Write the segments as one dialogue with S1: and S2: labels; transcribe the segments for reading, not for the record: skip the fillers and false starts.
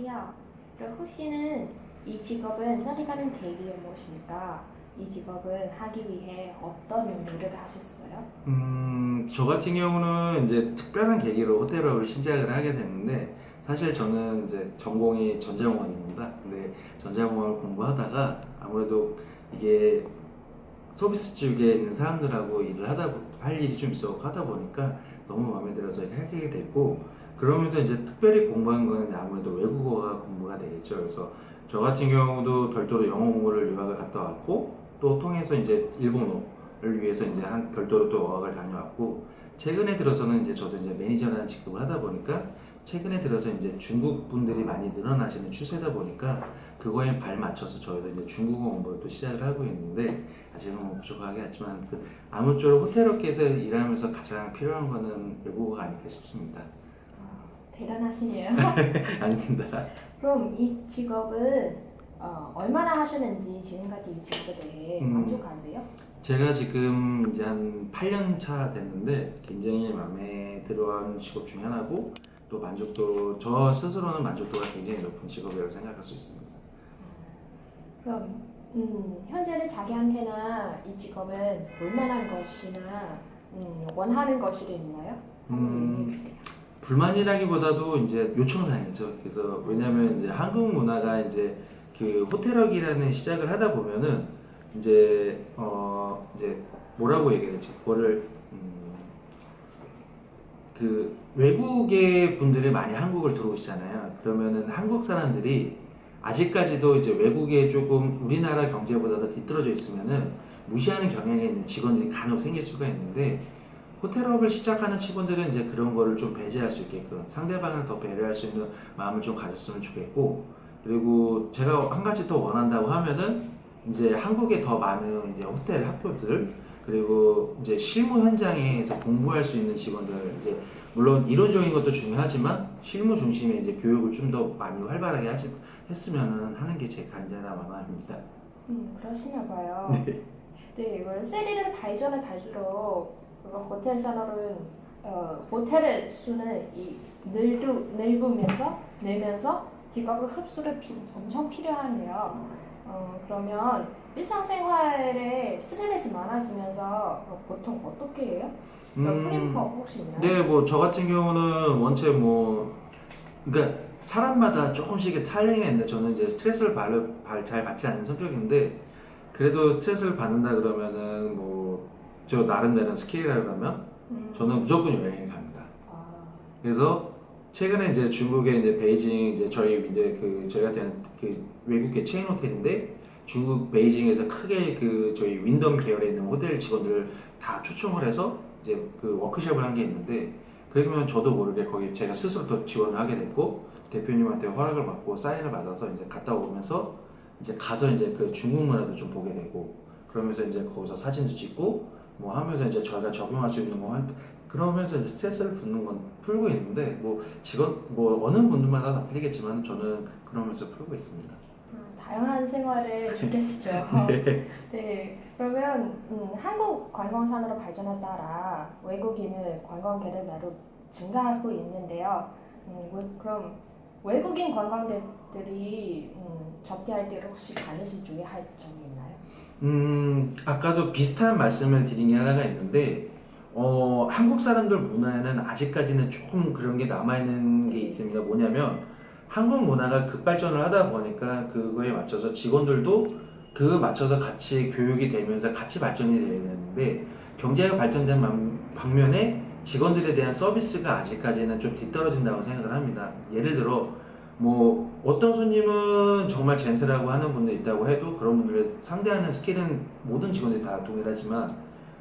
S1: 안녕하세요. 그럼 혹시는 이 직업은 선택하는 계기가 무엇입니까? 이 직업은 하기 위해 어떤 노력을 하셨어요?
S2: 저 같은 경우는 이제 특별한 계기로 호텔업을 시작을 하게 됐는데, 사실 저는 이제 전공이 전자공학입니다. 근데 전자공학을 공부하다가 아무래도 이게 서비스 쪽에 있는 사람들하고 일을 할 일이 좀 있어 하다 보니까 너무 마음에 들어서 하게 됐고, 그러면서 이제 특별히 공부한 거는 아무래도 외국어가 공부가 되겠죠. 그래서 저 같은 경우도 별도로 영어 공부를 유학을 갔다 왔고, 또 통해서 이제 일본어를 위해서 이제 한 별도로 또 어학을 다녀왔고, 최근에 들어서는 이제 저도 이제 매니저라는 직업을 하다 보니까, 최근에 들어서 이제 중국 분들이 많이 늘어나시는 추세다 보니까 그거에 발 맞춰서 저희도 이제 중국어 공부를 또 시작을 하고 있는데, 아직은 뭐 부족하게 하지만 아무쪼록 호텔업계에서 일하면서 가장 필요한 거는 외국어가 아닐까 싶습니다.
S1: 대단하시네요.
S2: 아닙니다.
S1: 그럼 이 직업은 얼마나 하셨는지 지금까지 이 직업에 대해 만족하세요?
S2: 제가 지금 이제 한 8년 차 됐는데 굉장히 마음에 들어하는 직업 중에 하나고, 또 만족도, 저 스스로는 만족도가 굉장히 높은 직업이라고 생각할 수 있습니다.
S1: 그럼 현재는 자기한테나 이 직업은 볼만한 것이나 원하는 것이 있나요? 한번 얘기해 주세요.
S2: 불만이라기보다도 이제 요청사항이죠. 그래서 왜냐하면 이제 한국 문화가 이제 그 호텔업이라는 시작을 하다 보면은 이제 뭐라고 얘기해야 되지? 그거를 그 외국의 분들이 많이 한국을 들어오시잖아요. 그러면은 한국 사람들이 아직까지도 이제 외국에 조금 우리나라 경제보다도 뒤떨어져 있으면은 무시하는 경향이 있는 직원들이 간혹 생길 수가 있는데, 호텔업을 시작하는 직원들은 이제 그런 거를 좀 배제할 수 있게끔 상대방을 더 배려할 수 있는 마음을 좀 가졌으면 좋겠고, 그리고 제가 한 가지 더 원한다고 하면은 이제 한국에 더 많은 이제 호텔 학교들, 그리고 이제 실무 현장에서 공부할 수 있는 직원들, 이제 물론 이론적인 것도 중요하지만 실무 중심의 이제 교육을 좀 더 많이 활발하게 했으면 하는 게 제 간절한 마음입니다.
S1: 그러시나 봐요. 네, 이걸 세대를 발전을 갈수록 호텔 산업은 호텔의 수는 늘면서 직업의 흡수를 엄청 필요하네요. 그러면 일상생활에 스트레스 많아지면서 보통 어떻게 해요? 풀이법 혹시 있나요?
S2: 네, 뭐 저 같은 경우는 원체 뭐 그러니까 사람마다 조금씩의 타이밍이 있는데, 저는 이제 스트레스를 잘 받지 않는 성격인데, 그래도 스트레스를 받는다 그러면은 뭐 저 나름대로 스킬이라 그러면 저는 무조건 여행을 갑니다. 그래서 최근에 이제 중국에 이제 베이징, 이제 저희가 되는 그 외국의 체인 호텔인데, 중국 베이징에서 크게 그 저희 윈덤 계열에 있는 호텔 직원들을 다 초청을 해서 이제 그 워크숍을 한 게 있는데, 그러면 저도 모르게 거기 제가 스스로 또 지원을 하게 됐고, 대표님한테 허락을 받고 사인을 받아서 이제 갔다 오면서 이제 가서 이제 그 중국 문화도 좀 보게 되고, 그러면서 이제 거기서 사진도 찍고 뭐 하면서 이제 저희가 적용할 수 있는 그러면서 이제 스트레스를 풀고 있는데, 뭐 직원 뭐 어느 분들마다 다 틀리겠지만 저는 그러면서 풀고 있습니다.
S1: 다양한 생활을 즐기시죠.
S2: 네.
S1: 네, 그러면 한국 관광산으로 발전에 따라 외국인은 관광객을 나로 증가하고 있는데요. 그럼 외국인 관광객들이 접대할 때 혹시 관리실 중에 할 점이 있나요?
S2: 아까도 비슷한 말씀을 드린 게 하나가 있는데, 한국 사람들 문화에는 아직까지는 조금 그런 게 남아있는 게 있습니다. 뭐냐면, 한국 문화가 급발전을 하다 보니까 그거에 맞춰서 직원들도 그거에 맞춰서 같이 교육이 되면서 같이 발전이 돼야 되는데, 경제가 발전된 반면에 직원들에 대한 서비스가 아직까지는 좀 뒤떨어진다고 생각을 합니다. 예를 들어, 뭐 어떤 손님은 정말 젠틀하고 하는 분도 있다고 해도, 그런 분들을 상대하는 스킬은 모든 직원들이 다 동일하지만,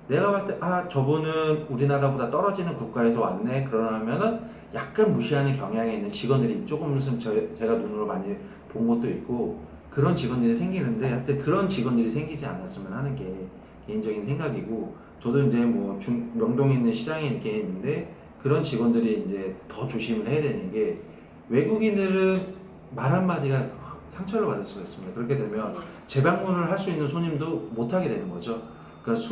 S2: 내가 봤을 때 저분은 우리나라보다 떨어지는 국가에서 왔네 그러면은 약간 무시하는 경향이 있는 직원들이 조금은 제가 눈으로 많이 본 것도 있고, 그런 직원들이 생기는데, 하여튼 그런 직원들이 생기지 않았으면 하는 게 개인적인 생각이고, 저도 이제 뭐 명동에 있는 시장에 이렇게 있는데, 그런 직원들이 이제 더 조심을 해야 되는 게, 외국인들은 말 한마디가 상처를 받을 수가 있습니다. 그렇게 되면 재방문을 할 수 있는 손님도 못 하게 되는 거죠. 그러니까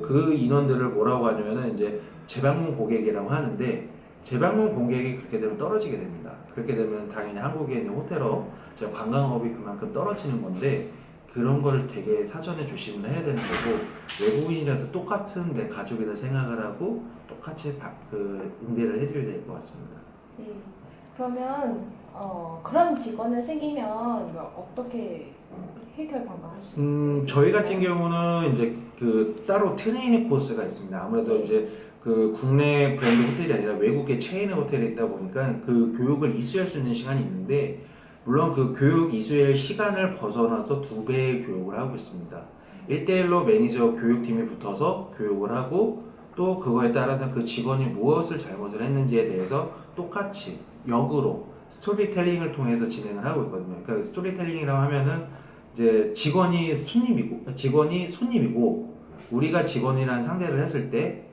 S2: 그 인원들을 뭐라고 하냐면은 이제 재방문 고객이라고 하는데, 재방문 공격이 그렇게 되면 떨어지게 됩니다. 그렇게 되면 당연히 한국에 있는 호텔업, 관광업이 그만큼 떨어지는 건데 그런 걸 되게 사전에 조심을 해야 되는 거고 외국인이라도 똑같은 내 가족이다 생각을 하고 똑같이 응대를 해줘야 될 것 같습니다.
S1: 네. 그러면 그런 직원을 생기면 어떻게 해결 방법할 수 있나요?
S2: 저희 같은 경우는 이제 따로 트레이닝 코스가 있습니다. 아무래도
S1: 네.
S2: 이제 국내 브랜드 호텔이 아니라 외국의 체인의 호텔에 있다 보니까 그 교육을 이수할 수 있는 시간이 있는데 물론 그 교육 이수할 시간을 벗어나서 2배의 교육을 하고 있습니다. 1대1로 매니저 교육팀이 붙어서 교육을 하고 또 그거에 따라서 그 직원이 무엇을 잘못을 했는지에 대해서 똑같이 역으로 스토리텔링을 통해서 진행을 하고 있거든요. 그러니까 스토리텔링이라고 하면은 이제 직원이 손님이고 우리가 직원이라는 상대를 했을 때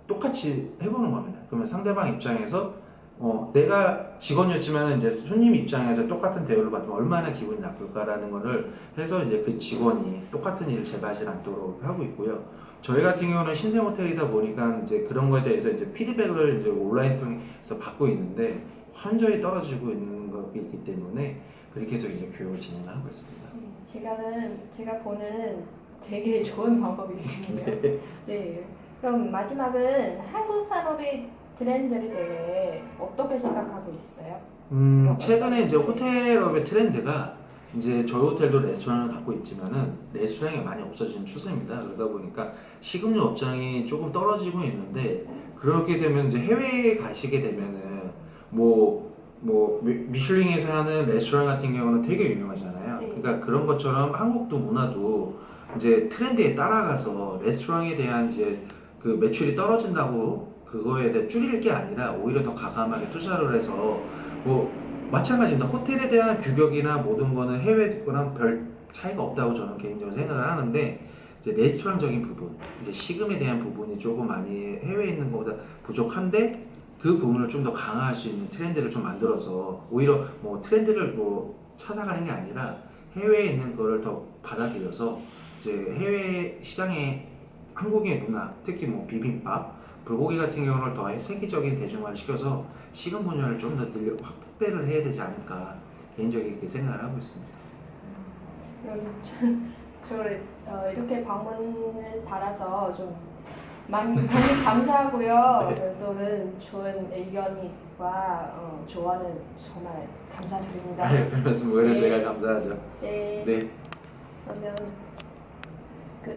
S2: 똑같이 해보는 겁니다. 그러면 상대방 입장에서 내가 직원이었지만 이제 손님 입장에서 똑같은 대우를 받으면 얼마나 기분이 나쁠까라는 거를 해서 이제 그 직원이 똑같은 일을 재발하지 않도록 하고 있고요. 저희 같은 경우는 신생 호텔이다 보니까 이제 그런 거에 대해서 이제 피드백을 이제 온라인 통해서 받고 있는데 현저히 떨어지고 있는 거기 때문에 그렇게 해서 이제 교육을 진행하고 있습니다.
S1: 제가 보는 되게 좋은 방법이거든요. 네. 그럼 마지막은 한국 산업의 트렌드에 대해 어떻게 생각하고 있어요?
S2: 최근에 이제 호텔업의 트렌드가 이제 저희 호텔도 레스토랑을 갖고 있지만은 레스토랑이 많이 없어지는 추세입니다. 그러다 보니까 식음료 업장이 조금 떨어지고 있는데 그렇게 되면 이제 해외에 가시게 되면은 미슐링에서 하는 레스토랑 같은 경우는 되게 유명하잖아요.
S1: 네.
S2: 그러니까 그런 것처럼 한국도 문화도 이제 트렌드에 따라가서 레스토랑에 대한 이제 그 매출이 떨어진다고 그거에 대해 줄일 게 아니라 오히려 더 과감하게 투자를 해서 마찬가지입니다. 호텔에 대한 규격이나 모든 거는 해외 거랑 별 차이가 없다고 저는 개인적으로 생각을 하는데 이제 레스토랑적인 부분, 이제 식음에 대한 부분이 조금 많이 해외에 있는 것보다 부족한데 그 부분을 좀 더 강화할 수 있는 트렌드를 좀 만들어서 오히려 트렌드를 찾아가는 게 아니라 해외에 있는 거를 더 받아들여서 이제 해외 시장에 한국의 문화, 특히 비빔밥, 불고기 같은 경우를 더 세계적인 대중화를 시켜서 식음 분야를 좀 더 확대를 해야 되지 않을까 개인적인 이렇게 생각을 하고 있습니다.
S1: 저를 이렇게 방문을 받아서 좀 많이 감사하고요. 오늘은 좋은 의견과 조언을 정말 감사드립니다.
S2: 별 말씀 오히려
S1: 네.
S2: 제가 감사하죠.
S1: 네.
S2: 네.
S1: 그러면